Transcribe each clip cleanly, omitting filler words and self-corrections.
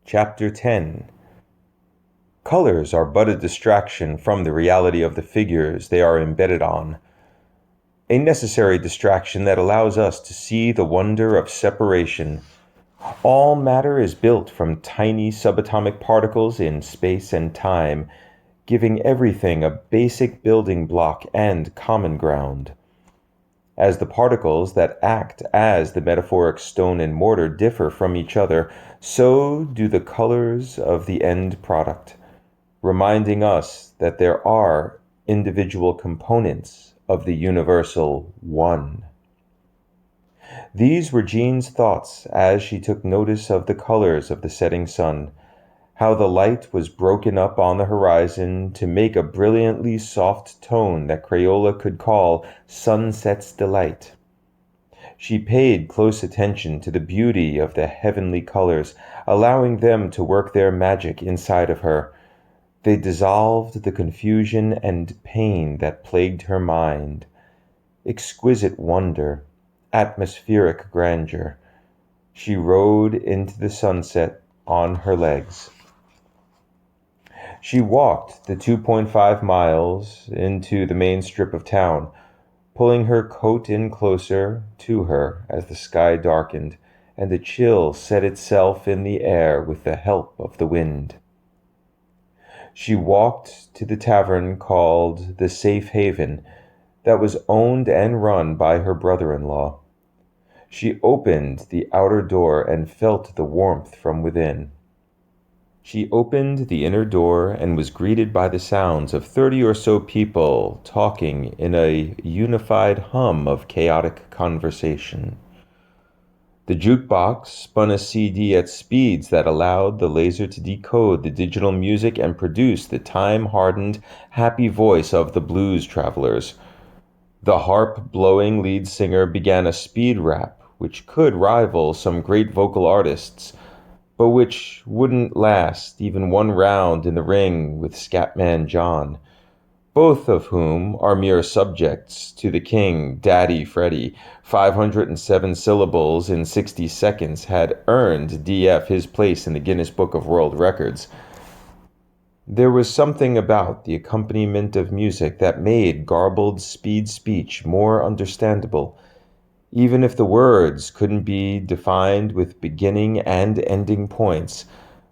Chapter 10. Colors are but a distraction from the reality of the figures they are embedded on, a necessary distraction that allows us to see the wonder of separation. All matter is built from tiny subatomic particles in space and time, giving everything a basic building block and common ground. As the particles that act as the metaphoric stone and mortar differ from each other, so do the colors of the end product, reminding us that there are individual components of the universal one. These were Jean's thoughts as she took notice of the colors of the setting sun, how the light was broken up on the horizon to make a brilliantly soft tone that Crayola could call Sunset's Delight. She paid close attention to the beauty of the heavenly colors, allowing them to work their magic inside of her. They dissolved the confusion and pain that plagued her mind. Exquisite wonder, atmospheric grandeur. She rode into the sunset on her legs. She walked the 2.5 miles into the main strip of town, pulling her coat in closer to her as the sky darkened and the chill set itself in the air with the help of the wind. She walked to the tavern called the Safe Haven that was owned and run by her brother-in-law. She opened the outer door and felt the warmth from within. She opened the inner door and was greeted by the sounds of 30 or so people talking in a unified hum of chaotic conversation. The jukebox spun a CD at speeds that allowed the laser to decode the digital music and produce the time-hardened, happy voice of the blues travelers. The harp-blowing lead singer began a speed rap, which could rival some great vocal artists, but which wouldn't last even one round in the ring with Scatman John, both of whom are mere subjects to the king, Daddy Freddy. 507 syllables in 60 seconds had earned DF his place in the Guinness Book of World Records. There was something about the accompaniment of music that made garbled speed speech more understandable, even if the words couldn't be defined with beginning and ending points.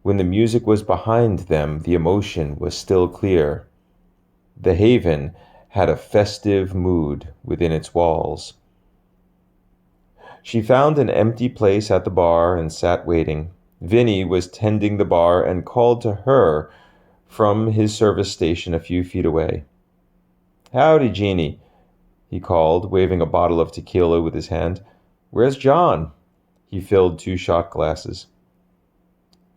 When the music was behind them, the emotion was still clear. The Haven had a festive mood within its walls. She found an empty place at the bar and sat waiting. Vinny was tending the bar and called to her from his service station a few feet away. "Howdy, Jeannie," he called, waving a bottle of tequila with his hand. "Where's John?" He filled 2 shot glasses.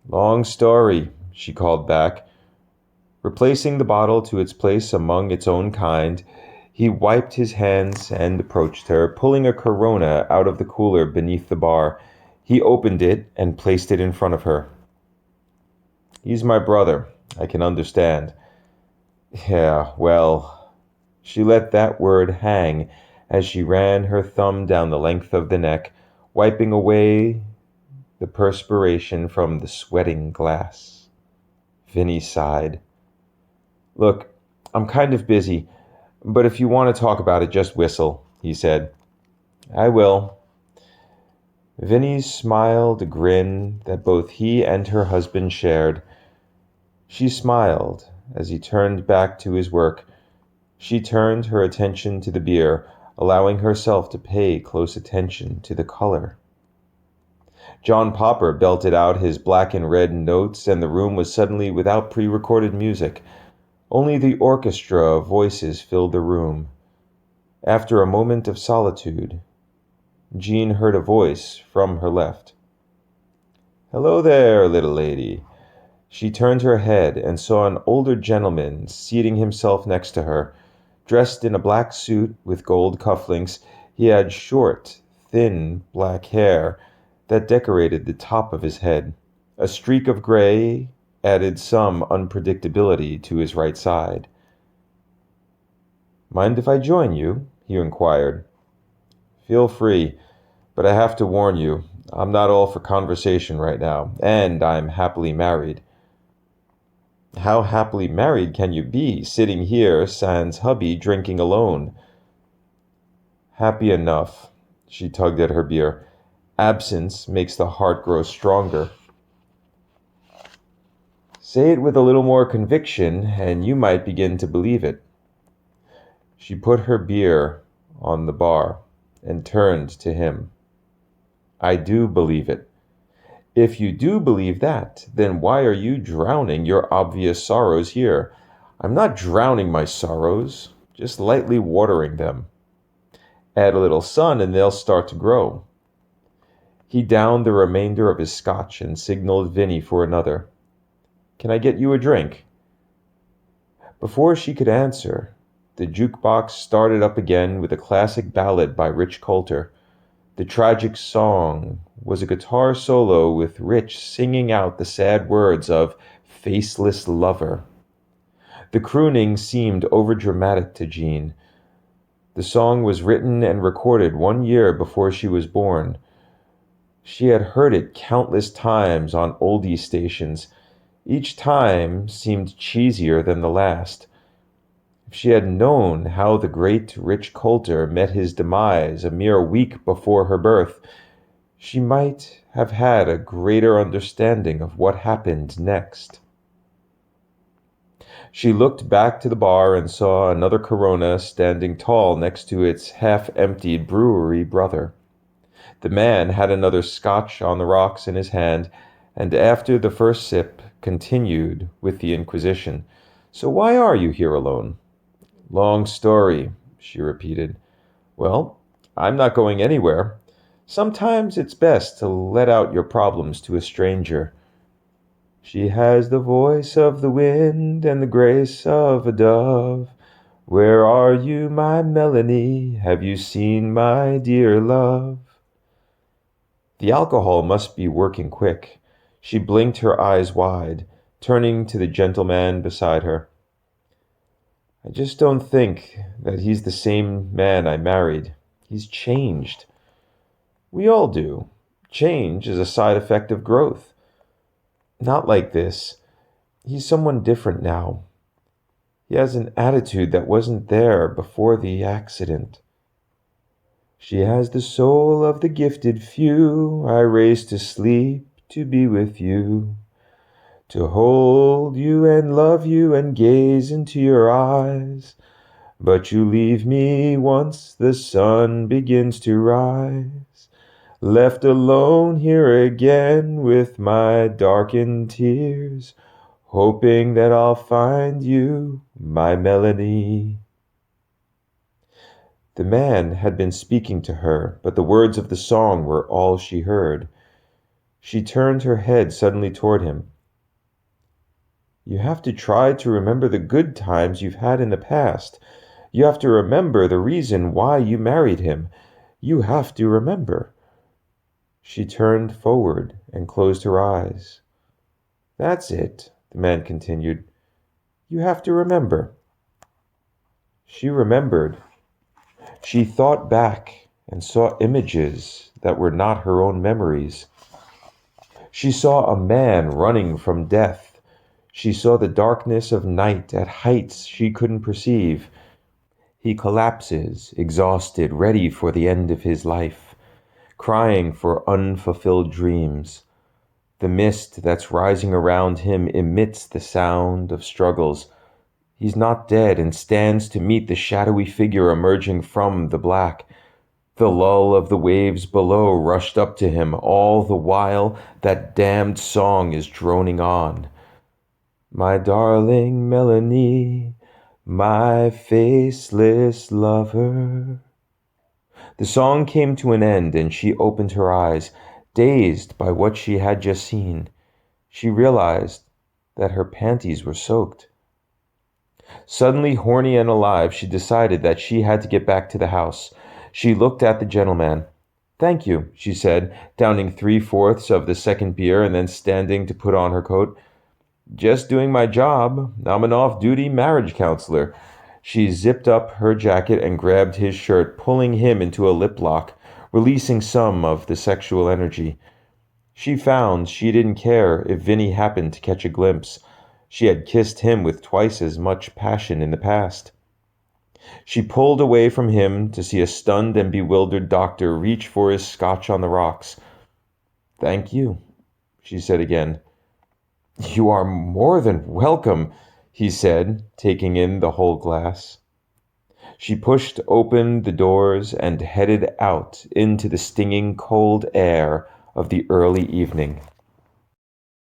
"Long story," she called back. Replacing the bottle to its place among its own kind, he wiped his hands and approached her, pulling a Corona out of the cooler beneath the bar. He opened it and placed it in front of her. "He's my brother. I can understand." "Yeah, well..." She let that word hang as she ran her thumb down the length of the neck, wiping away the perspiration from the sweating glass. Vinny sighed. "Look, I'm kind of busy, but if you want to talk about it, just whistle," he said. "I will." Vinny smiled a grin that both he and her husband shared. She smiled as he turned back to his work. She turned her attention to the beer, allowing herself to pay close attention to the color. John Popper belted out his black and red notes, and the room was suddenly without pre-recorded music. Only the orchestra of voices filled the room. After a moment of solitude, Jean heard a voice from her left. "Hello there, little lady." She turned her head and saw an older gentleman seating himself next to her. Dressed in a black suit with gold cufflinks, he had short, thin black hair that decorated the top of his head. A streak of gray added some unpredictability to his right side. "Mind if I join you?" he inquired. "Feel free, but I have to warn you, I'm not all for conversation right now, and I'm happily married. How happily married can you be, sitting here, sans hubby, drinking alone? Happy enough. She tugged at her beer. Absence makes the heart grow stronger. Say it with a little more conviction, and you might begin to believe it. She put her beer on the bar and turned to him. I do believe it. If you do believe that, then why are you drowning your obvious sorrows here? I'm not drowning my sorrows, just lightly watering them. Add a little sun and they'll start to grow. He downed the remainder of his scotch and signaled Vinny for another. Can I get you a drink? Before she could answer, the jukebox started up again with a classic ballad by Rich Coulter. The tragic song was a guitar solo with Rich singing out the sad words of Faceless Lover. The crooning seemed overdramatic to Jean. The song was written and recorded 1 year before she was born. She had heard it countless times on oldie stations. Each time seemed cheesier than the last. If she had known how the great Rich Coulter met his demise a mere week before her birth, she might have had a greater understanding of what happened next. She looked back to the bar and saw another Corona standing tall next to its half-emptied brewery brother. The man had another scotch on the rocks in his hand, and after the first sip, continued with the inquisition. So why are you here alone? Long story, she repeated. Well, I'm not going anywhere. Sometimes it's best to let out your problems to a stranger. She has the voice of the wind and the grace of a dove. Where are you, my Melanie? Have you seen my dear love? The alcohol must be working quick. She blinked her eyes wide, turning to the gentleman beside her. I just don't think that he's the same man I married. He's changed. We all do. Change is a side effect of growth. Not like this. He's someone different now. He has an attitude that wasn't there before the accident. She has the soul of the gifted few. I raised to sleep to be with you, to hold you and love you and gaze into your eyes. But you leave me once the sun begins to rise, left alone here again with my darkened tears, hoping that I'll find you, my Melanie. The man had been speaking to her, but the words of the song were all she heard. She turned her head suddenly toward him. You have to try to remember the good times you've had in the past. You have to remember the reason why you married him. You have to remember. She turned forward and closed her eyes. That's it, the man continued. You have to remember. She remembered. She thought back and saw images that were not her own memories. She saw a man running from death. She saw the darkness of night at heights she couldn't perceive. He collapses, exhausted, ready for the end of his life, crying for unfulfilled dreams. The mist that's rising around him emits the sound of struggles. He's not dead and stands to meet the shadowy figure emerging from the black. The lull of the waves below rushed up to him, all the while that damned song is droning on. My darling Melanie, my faceless lover. The song came to an end and she opened her eyes, dazed by what she had just seen. She realized that her panties were soaked. Suddenly horny and alive, she decided that she had to get back to the house. She looked at the gentleman. Thank you, she said, downing 3/4 of the second beer and then standing to put on her coat. Just doing my job. I'm an off-duty marriage counselor. She zipped up her jacket and grabbed his shirt, pulling him into a lip lock. releasing some of the sexual energy. She found she didn't care if Vinny happened to catch a glimpse. She had kissed him with twice as much passion in the past. She pulled away from him to see a stunned and bewildered doctor reach for his scotch on the rocks. "Thank you," she said again. "You are more than welcome," he said, taking in the whole glass. She pushed open the doors and headed out into the stinging cold air of the early evening.